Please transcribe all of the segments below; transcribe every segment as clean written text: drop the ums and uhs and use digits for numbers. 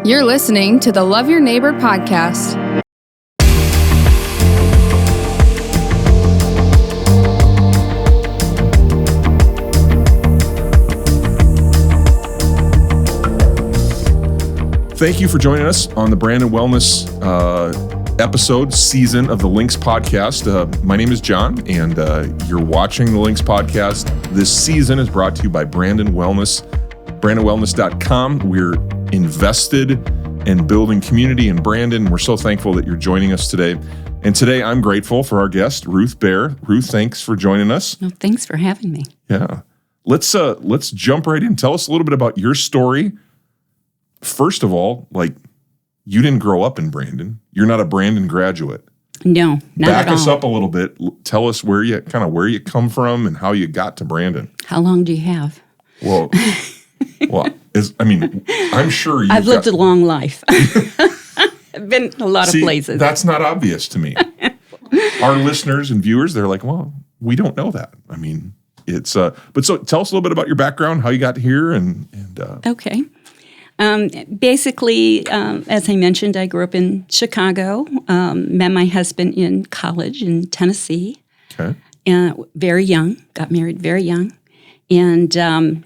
You're listening to the Love Your Neighbor podcast. Thank you for joining us on the Brandon Wellness episode season of the Links podcast. My name is John, and you're watching the Links podcast. This season is brought to you by Brandon Wellness, brandonwellness.com. We're invested in building community in Brandon. We're so thankful that you're joining us today. And today I'm grateful for our guest, Ruth Baer. Ruth, thanks for joining us. Well, thanks for having me. Yeah. Let's jump right in. Tell us a little bit about your story. First of all, you didn't grow up in Brandon. You're not a Brandon graduate. No, not at all. Back us up a little bit. Tell us where you come from and how you got to Brandon. How long do you have? Well, I'm sure I've lived a long life. I've been a lot of places. That's not obvious to me. Our listeners and viewers, they're like, well, we don't know that. I mean, it's but so tell us a little bit about your background, how you got here, and Okay. Basically, as I mentioned, I grew up in Chicago, met my husband in college in Tennessee. Okay. Very young, got married very young. And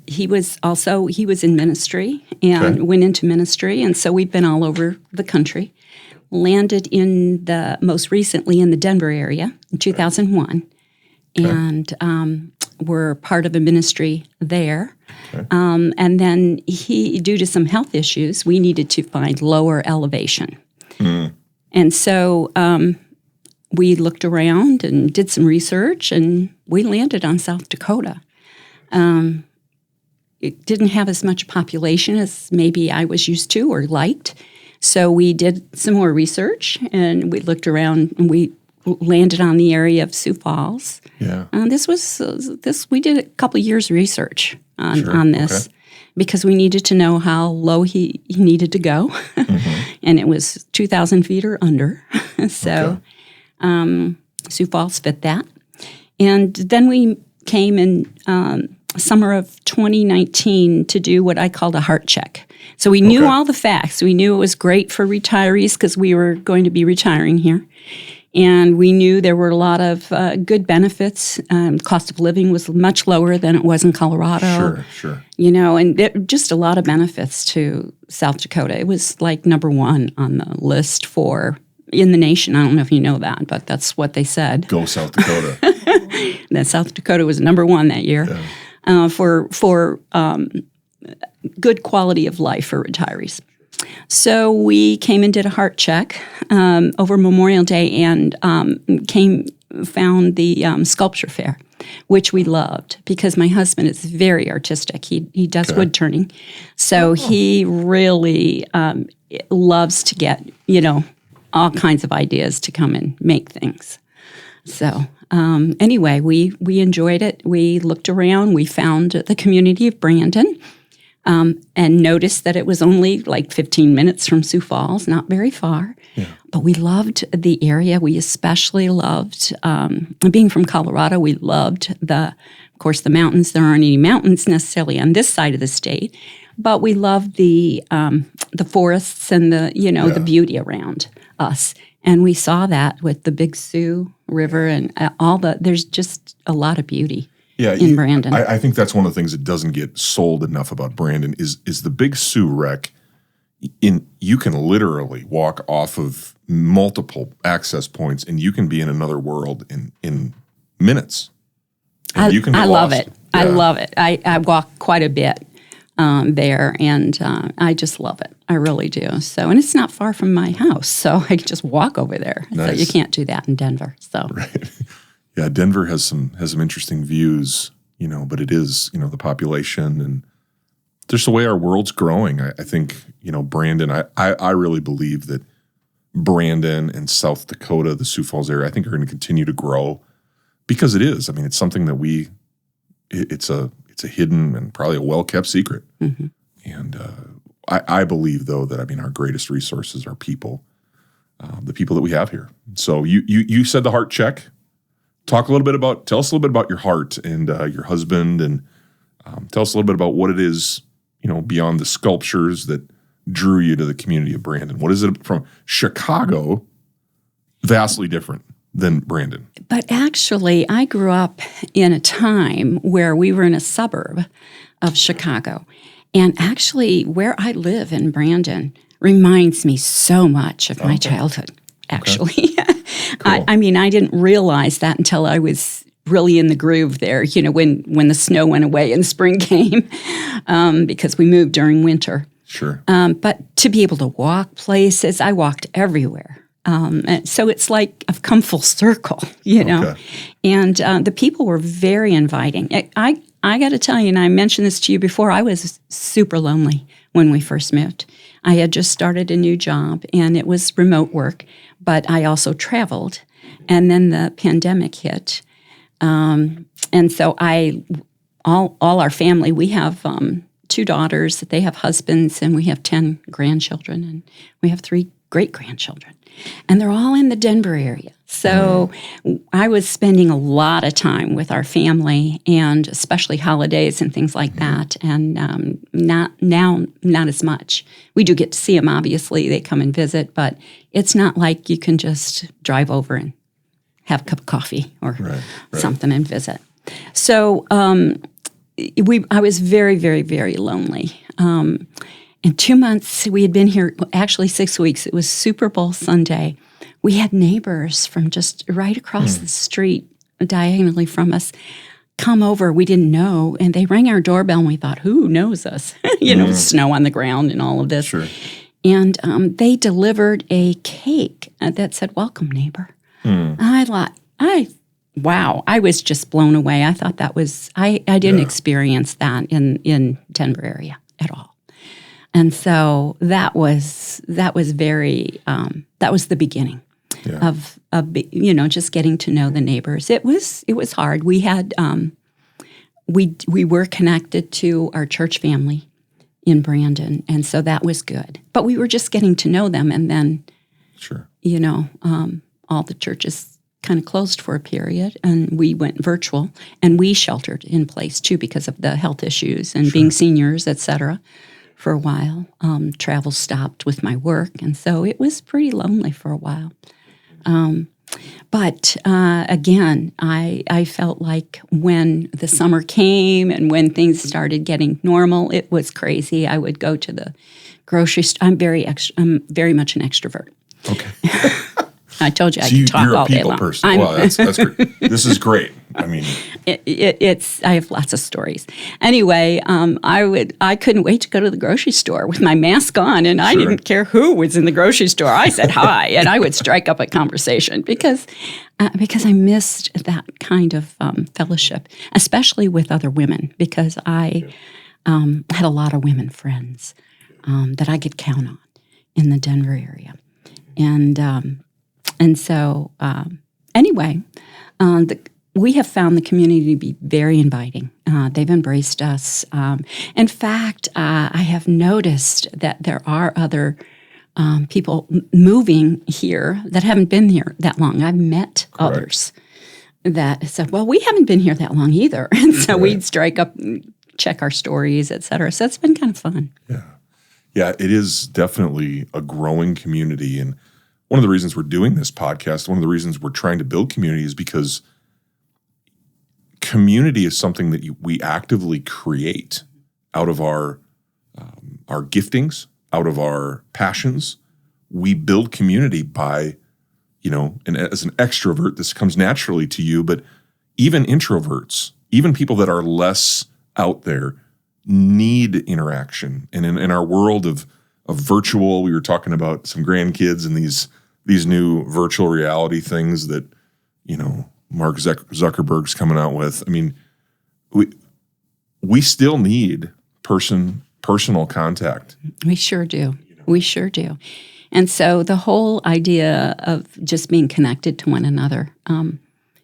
he was in ministry and went into ministry. And so we've been all over the country. Landed most recently in the Denver area in 2001. Okay. And were part of a ministry there. Okay. And then due to some health issues, we needed to find lower elevation. Mm. And so we looked around and did some research, and we landed on South Dakota. It didn't have as much population as maybe I was used to or liked. So we did some more research, and we looked around, and we landed on the area of Sioux Falls. Yeah. We did a couple of years research on this because we needed to know how low he needed to go. Mm-hmm. And it was 2,000 feet or under. So Sioux Falls fit that. And then we came in summer of 2019 to do what I called a heart check. So we knew all the facts. We knew it was great for retirees because we were going to be retiring here. And we knew there were a lot of good benefits. Cost of living was much lower than it was in Colorado. Sure. And just a lot of benefits to South Dakota. It was like number one on the list in the nation. I don't know if you know that, but that's what they said. Go South Dakota. That South Dakota was number one that year for good quality of life for retirees. So we came and did a heart check over Memorial Day and found the sculpture fair, which we loved because my husband is very artistic. He does wood turning. So he really loves to get, all kinds of ideas to come and make things. So anyway, we enjoyed it. We looked around. We found the community of Brandon. And noticed that it was only like 15 minutes from Sioux Falls, not very far. Yeah. But we loved the area. We especially loved, being from Colorado, we loved of course, the mountains. There aren't any mountains necessarily on this side of the state, but we loved the forests and the beauty around us. And we saw that with the Big Sioux River and there's just a lot of beauty. Yeah, in Brandon. I think that's one of the things that doesn't get sold enough about Brandon is the Big Sioux wreck. You can literally walk off of multiple access points, and you can be in another world in minutes. And you can I love it. Yeah. I love it. I walk quite a bit there, and I just love it. I really do. So, and it's not far from my house, so I can just walk over there. Nice. So you can't do that in Denver. So. Right. Yeah, Denver has some interesting views, but it is, the population and just the way our world's growing. I think, Brandon, I really believe that Brandon and South Dakota, the Sioux Falls area, I think are going to continue to grow because it is. I mean, it's something that it's a hidden and probably a well-kept secret. Mm-hmm. And I believe, though, that, our greatest resources are people, the people that we have here. So you said the heart check. Tell us a little bit about your heart and your husband, and tell us a little bit about what it is, beyond the sculptures that drew you to the community of Brandon? What is it from Chicago? Vastly different than Brandon. But actually, I grew up in a time where we were in a suburb of Chicago. And actually, where I live in Brandon reminds me so much of my childhood, actually. Cool. I mean, I didn't realize that until I was really in the groove there, when the snow went away and spring came, because we moved during winter. Sure. But to be able to walk places, I walked everywhere. And so it's like I've come full circle, Okay. And the people were very inviting. I got to tell you, and I mentioned this to you before, I was super lonely when we first moved. I had just started a new job, and it was remote work, but I also traveled. And then the pandemic hit. And so all our family, we have 2 daughters, they have husbands, and we have 10 grandchildren, and we have 3 great-grandchildren. And they're all in the Denver area. So I was spending a lot of time with our family, and especially holidays and things like that, and not as much. We do get to see them, obviously. They come and visit, but it's not like you can just drive over and have a cup of coffee or something and visit. So I was very, very, very lonely. In 2 months, we had been here, actually 6 weeks. It was Super Bowl Sunday. We had neighbors from just right across the street, diagonally from us, come over. We didn't know, and they rang our doorbell, and we thought, who knows us? Snow on the ground and all of this. Sure. And they delivered a cake that said, "Welcome, neighbor." I thought, wow, I was just blown away. I thought that was, I didn't experience that in Denver area at all. And so that was very, that was the beginning of just getting to know the neighbors. It was hard. We had, we were connected to our church family in Brandon, and so that was good. But we were just getting to know them, and then, all the churches kind of closed for a period, and we went virtual, and we sheltered in place too because of the health issues and being seniors, et cetera, for a while. Travel stopped with my work, and so it was pretty lonely for a while. But again, I felt like when the summer came and when things started getting normal, it was crazy. I would go to the grocery store. I'm very much an extrovert. Okay. I told you I could talk all day long. You're a people person. Wow, that's great. This is great. I mean, I have lots of stories. Anyway, I couldn't wait to go to the grocery store with my mask on, and I didn't care who was in the grocery store. I said hi, and I would strike up a conversation because I missed that kind of fellowship, especially with other women, because I had a lot of women friends that I could count on in the Denver area, and so anyway, we have found the community to be very inviting. They've embraced us. In fact, I have noticed that there are other people moving here that haven't been here that long. I've met others that said, well, we haven't been here that long either. And so we'd strike up, check our stories, et cetera. So it's been kind of fun. Yeah, it is definitely a growing community. And one of the reasons we're doing this podcast, one of the reasons we're trying to build community is because community is something that we actively create out of our giftings, out of our passions. We build community by, and as an extrovert, this comes naturally to you, but even introverts, even people that are less out there need interaction. And in our world of virtual, we were talking about some grandkids and these new virtual reality things that, Mark Zuckerberg's coming out with. I mean, we still need personal contact. We sure do. We sure do. And so the whole idea of just being connected to one another,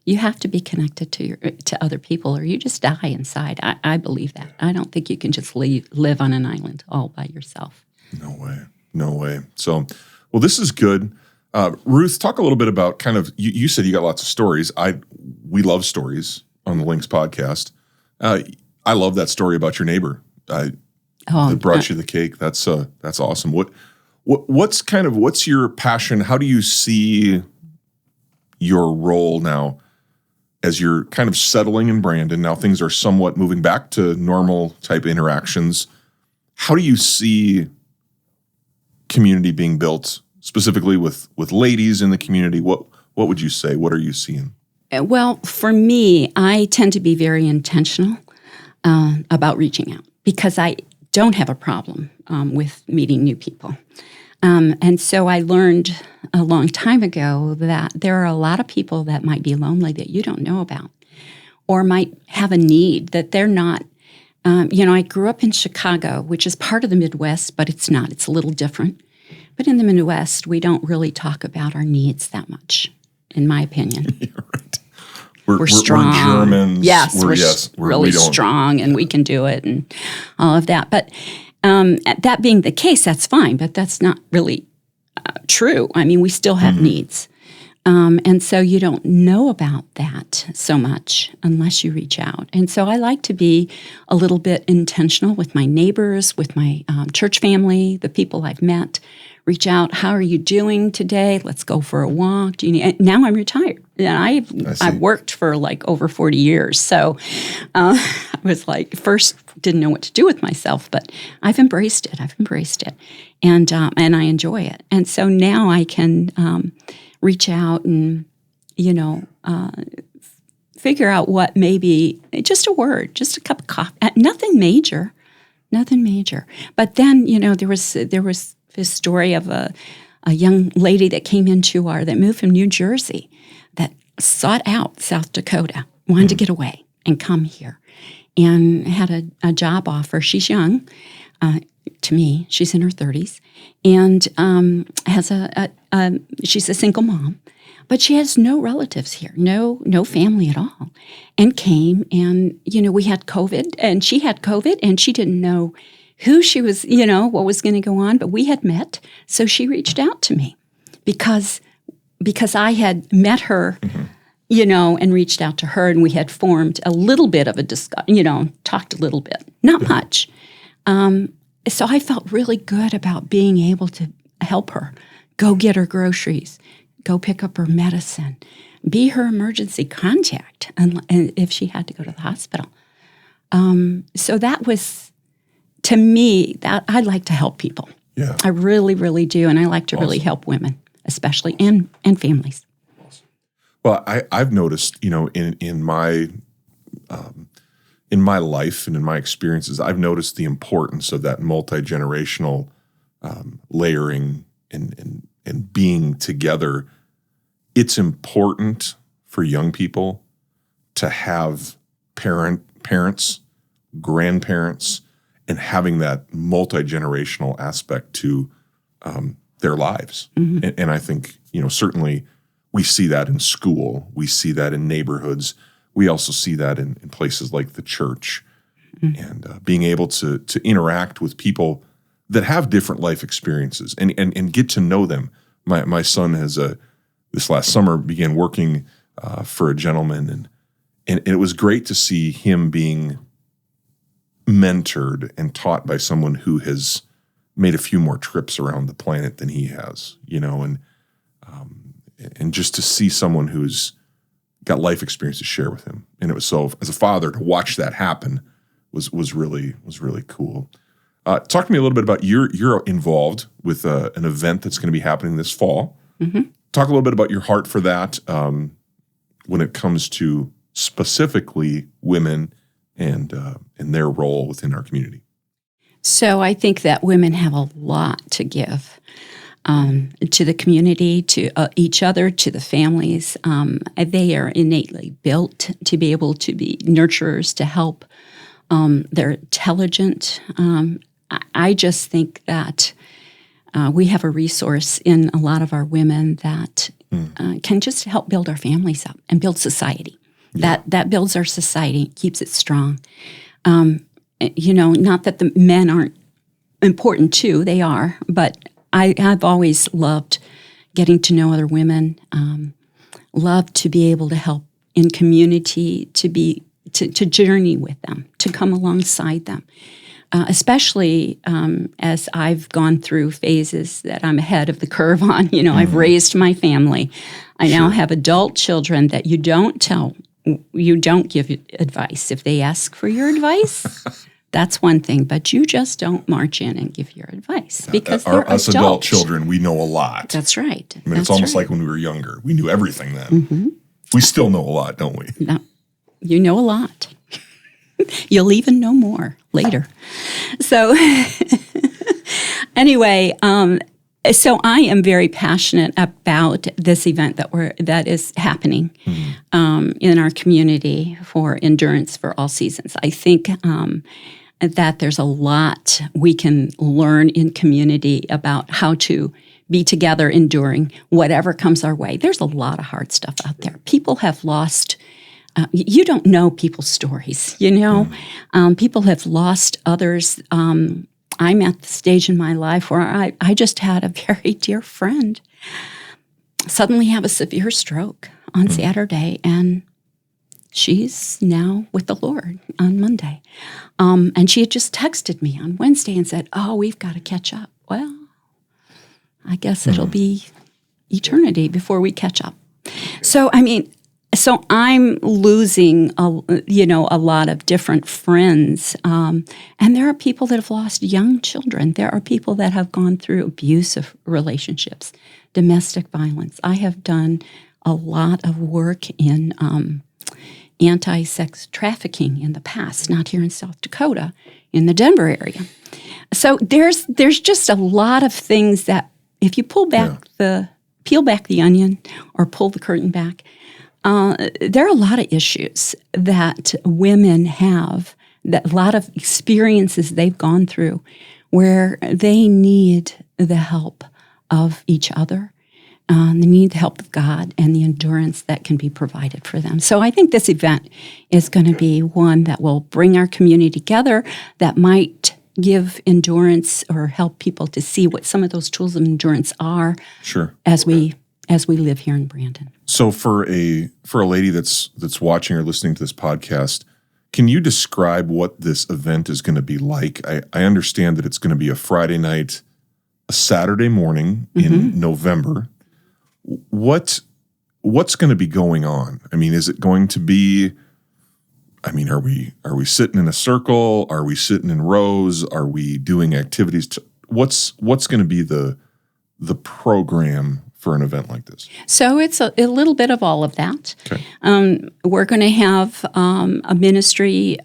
you have to be connected to other people, or you just die inside. I believe that. I don't think you can just live on an island all by yourself. No way. So, well, this is good. Ruth, talk a little bit about kind of, you said you got lots of stories. We love stories on the Links podcast. I love that story about your neighbor. Oh, that brought you the cake. That's awesome. What's your passion? How do you see your role now as you're kind of settling in Brandon? Now things are somewhat moving back to normal type interactions. How do you see community being built, specifically with ladies in the community? What would you say? What are you seeing? Well, for me, I tend to be very intentional about reaching out because I don't have a problem with meeting new people. And so I learned a long time ago that there are a lot of people that might be lonely that you don't know about or might have a need that they're not. I grew up in Chicago, which is part of the Midwest, but it's not. It's a little different. But in the Midwest, we don't really talk about our needs that much, in my opinion. You're right. We're strong. We're Germans. Yes, we're really strong, and we can do it and all of that. But that being the case, that's fine, but that's not really true. I mean, we still have needs. And so you don't know about that so much unless you reach out. And so I like to be a little bit intentional with my neighbors, with my church family, the people I've met. Reach out. How are you doing today? Let's go for a walk. Do you need? Now I'm retired, and I've worked for like over 40 years. So I was like, first didn't know what to do with myself, but I've embraced it. And I enjoy it. And so now I can reach out and figure out what maybe just a word, just a cup of coffee, nothing major. But then there was this story of a young lady that came that moved from New Jersey, that sought out South Dakota, wanted to get away and come here, and had a job offer. She's young, to me, she's in her 30s, and she's a single mom, but she has no relatives here, no family at all, and came, and we had COVID, and she had COVID, and she didn't know who she was, what was going to go on, but we had met, so she reached out to me because I had met her, and reached out to her, and we had formed a little bit of a discussion, talked a little bit, not much. So I felt really good about being able to help her, go get her groceries, go pick up her medicine, be her emergency contact, and if she had to go to the hospital. So that was, to me, that I like to help people. Yeah. I really, really do, and I like to really help women, especially, and families. Well, I've noticed, in my life and in my experiences, I've noticed the importance of that multi-generational layering and being together. It's important for young people to have parents, grandparents, and having that multi-generational aspect to their lives. And I think, certainly we see that in school. We see that in neighborhoods. We also see that in places like the church. And being able to interact with people that have different life experiences and get to know them. My son has this last summer began working for a gentleman, and it was great to see him being mentored and taught by someone who has made a few more trips around the planet than he has, and just to see someone who's got life experience to share with him. And it was so, as a father, to watch that happen was really cool. Talk to me a little bit about you're involved with an event that's going to be happening this fall. Talk a little bit about your heart for that when it comes to specifically women and their role within our community. So I think that women have a lot to give to the community, to each other, to the families. They are innately built to be able to be nurturers, to help. They're intelligent. I just think that we have a resource in a lot of our women that can just help build our families up and build society. Yeah. That builds our society, keeps it strong. Not that the men aren't important too, they are, but I've always loved getting to know other women, loved to be able to help in community, to journey with them, to come alongside them. especially as I've gone through phases that I'm ahead of the curve on. I've raised my family. I now have adult children that you don't give advice. If they ask for your advice, that's one thing, but you just don't march in and give your advice because they're us adult children, we know a lot. That's right. I mean, it's almost like when we were younger. We knew everything then. We still know a lot, don't we? No, you know a lot. You'll even know more later. So anyway, so I am very passionate about this event that is happening in our community for Endurance for All Seasons. I think that there's a lot we can learn in community about how to be together enduring whatever comes our way. There's a lot of hard stuff out there. People have lost. You don't know people's stories, People have lost others. I'm at the stage in my life where I just had a very dear friend suddenly have a severe stroke on Saturday, and she's now with the Lord on Monday. And she had just texted me on Wednesday and said, we've got to catch up. Well, I guess it'll be eternity before we catch up. So, So I'm losing, a lot of different friends, and there are people that have lost young children. There are people that have gone through abusive relationships, domestic violence. I have done a lot of work in anti-sex trafficking in the past, not here in South Dakota, in the Denver area. So there's just a lot of things that if you peel back the onion or pull the curtain back. There are a lot of issues that women have, that a lot of experiences they've gone through where they need the help of each other. They need the help of God and the endurance that can be provided for them. So I think this event is going to be one that will bring our community together, that might give endurance or help people to see what some of those tools of endurance are. Sure. As we live here in Brandon. So for a lady that's watching or listening to this podcast, can you describe what this event is going to be like? I understand that it's going to be a Friday night, a Saturday morning in November. What's going to be going on? Is it going to be? Are we sitting in a circle? Are we sitting in rows? Are we doing activities? What's going to be the program for an event like this? So it's a little bit of all of that. Okay. We're going to have a ministry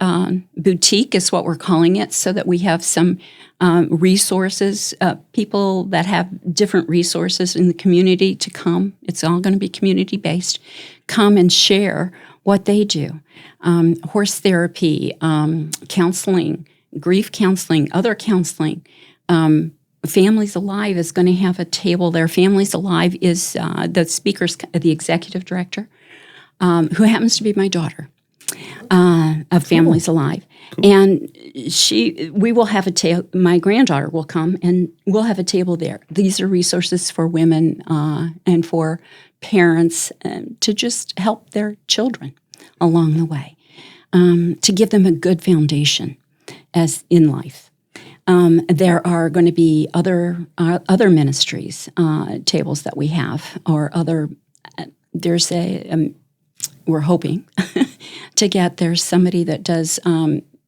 boutique is what we're calling it, so that we have some resources, people that have different resources in the community to come. It's all going to be community-based. Come and share what they do. Horse therapy, counseling, grief counseling, other counseling. Families Alive is going to have a table there. Families Alive is the executive director, who happens to be my daughter of Families Alive. Cool. And we will have my granddaughter will come, and we'll have a table there. These are resources for women and for parents to just help their children along the way, to give them a good foundation as in life. There are going to be other ministries, tables that we have, or other. There's we're hoping to get. There's somebody that does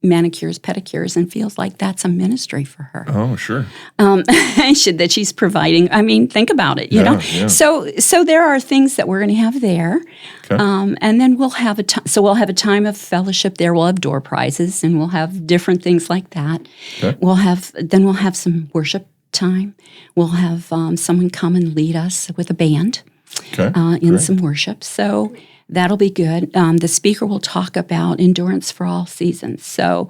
manicures, pedicures, and feels like that's a ministry for her. Oh, sure. That she's providing. Think about it. You know. Yeah. So there are things that we're going to have there, okay. And then we'll have we'll have a time of fellowship there. We'll have door prizes, and we'll have different things like that. Okay. We'll have some worship time. We'll have someone come and lead us with a band, okay. In some worship. So that'll be good. The speaker will talk about endurance for all seasons. So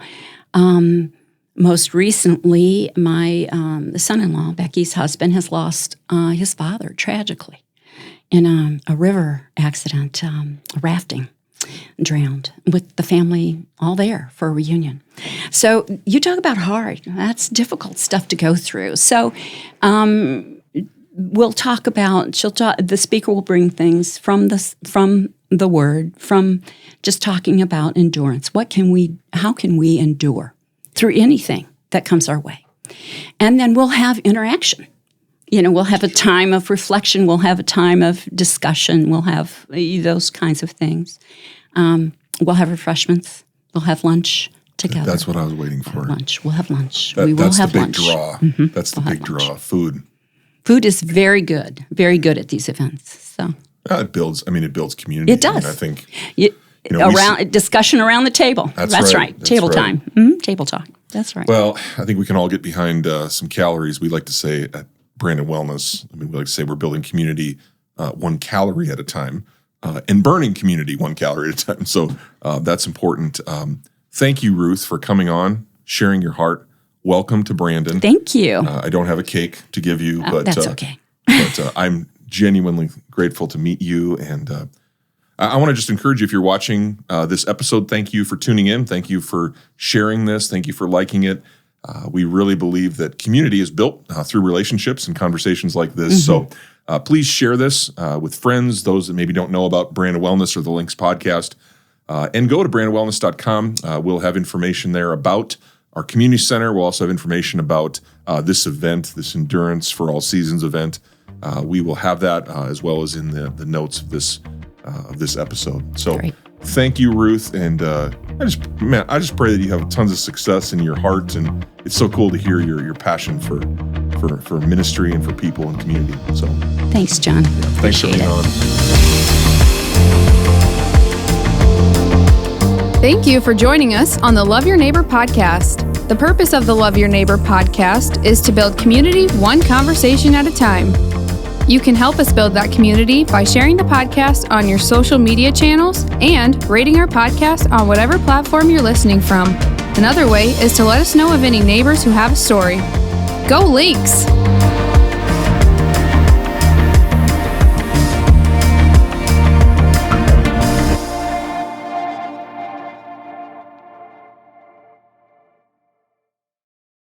most recently, my son-in-law, Becky's husband, has lost his father tragically in a river accident, rafting, drowned, with the family all there for a reunion. So you talk about hard. That's difficult stuff to go through. So we'll talk about, the speaker will bring things from the Word, from just talking about endurance. How can we endure through anything that comes our way. And then we'll have interaction. We'll have a time of reflection. We'll have a time of discussion. We'll have those kinds of things. We'll have refreshments. We'll have lunch together. That's what I was waiting for. Lunch. We'll have lunch. That's have the big lunch. draw. Mm-hmm. That's the big draw. Food. Food is very good at these events. So it builds community. It does. I think discussion around the table. That's right. Table time. Mm-hmm. Table talk. That's right. Well, I think we can all get behind some calories. We like to say at Brandon Wellness, we like to say we're building community 1 calorie at a time and burning community 1 calorie at a time. So that's important. Thank you, Ruth, for coming on, sharing your heart. Welcome to Brandon. Thank you. I don't have a cake to give you, but that's okay. But I'm genuinely grateful to meet you. And I want to just encourage you, if you're watching this episode, thank you for tuning in. Thank you for sharing this. Thank you for liking it. We really believe that community is built through relationships and conversations like this. Mm-hmm. So please share this with friends, those that maybe don't know about Brandon Wellness or the Links podcast. And go to brandonwellness.com. We'll have information there about our community center. We'll also have information about this event, this Endurance for All Seasons event. We will have that as well as in the notes of this episode. So great. Thank you, Ruth. And I just pray that you have tons of success in your heart. And it's so cool to hear your passion for ministry and for people and community. So thanks, John. Thanks for being on. Thank you for joining us on the Love Your Neighbor podcast. The purpose of the Love Your Neighbor podcast is to build community 1 conversation at a time. You can help us build that community by sharing the podcast on your social media channels and rating our podcast on whatever platform you're listening from. Another way is to let us know of any neighbors who have a story. Go Links!